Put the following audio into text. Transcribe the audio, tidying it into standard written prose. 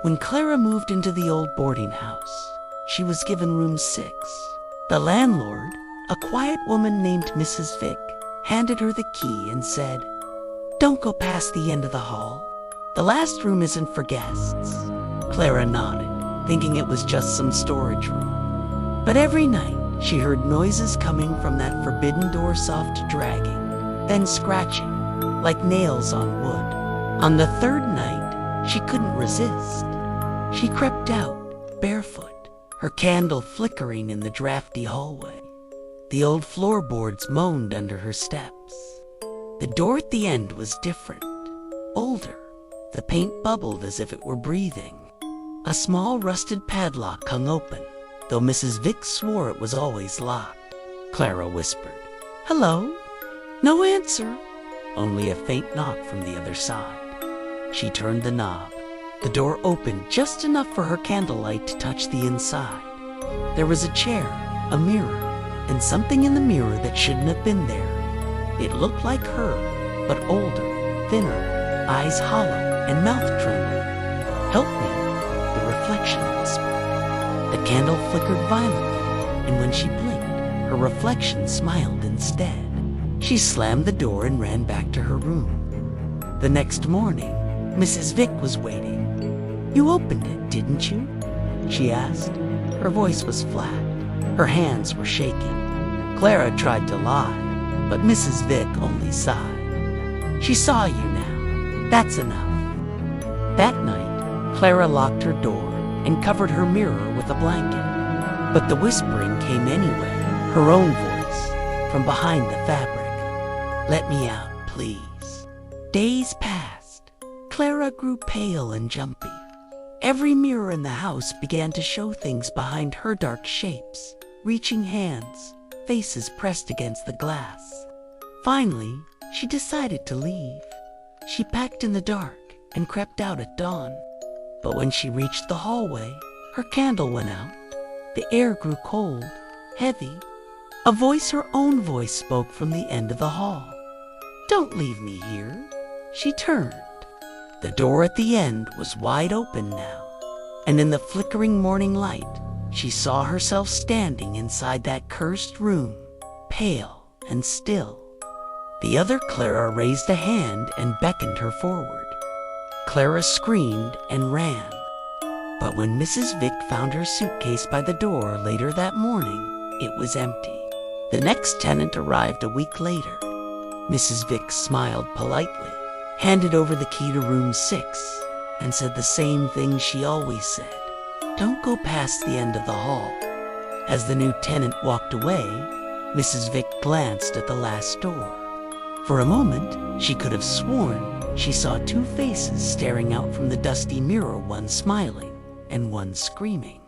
When Clara moved into the old boarding house, she was given room 6. The landlord, a quiet woman named Mrs. Vick, handed her the key and said, "Don't go past the end of the hall. The last room isn't for guests." Clara nodded, thinking it was just some storage room. But every night, she heard noises coming from that forbidden door, soft dragging, then scratching, like nails on wood. On the third night, she couldn't resist. She crept out, barefoot, her candle flickering in the drafty hallway. The old floorboards moaned under her steps. The door at the end was different, older. The paint bubbled as if it were breathing. A small rusted padlock hung open, though Mrs. Vick swore it was always locked. Clara whispered, "Hello?" No answer, only a faint knock from the other side. She turned the knob. The door opened just enough for her candlelight to touch the inside. There was a chair, a mirror, and something in the mirror that shouldn't have been there. It looked like her, but older, thinner, eyes hollow, and mouth trembling. "Help me," the reflection whispered. The candle flickered violently, and when she blinked, her reflection smiled instead. She slammed the door and ran back to her room. The next morning, Mrs. Vick was waiting. "You opened it, didn't you?" she asked. Her voice was flat. Her hands were shaking. Clara tried to lie, but Mrs. Vick only sighed. "She saw you now. That's enough." That night, Clara locked her door and covered her mirror with a blanket. But the whispering came anyway, her own voice, from behind the fabric. "Let me out, please." Days passed. Clara grew pale and jumpy. Every mirror in the house began to show things behind her dark shapes, reaching hands, faces pressed against the glass. Finally, she decided to leave. She packed in the dark and crept out at dawn. But when she reached the hallway, her candle went out. The air grew cold, heavy. A voice, her own voice, spoke from the end of the hall. "Don't leave me here." She turned. The door at the end was wide open now, and in the flickering morning light, she saw herself standing inside that cursed room, pale and still. The other Clara raised a hand and beckoned her forward. Clara screamed and ran. But when Mrs. Vick found her suitcase by the door later that morning, it was empty. The next tenant arrived a week later. Mrs. Vick smiled politely, handed over the key to room 6, and said the same thing she always said: "Don't go past the end of the hall." As the new tenant walked away, Mrs. Vick glanced at the last door. For a moment, she could have sworn she saw 2 faces staring out from the dusty mirror, one smiling and one screaming.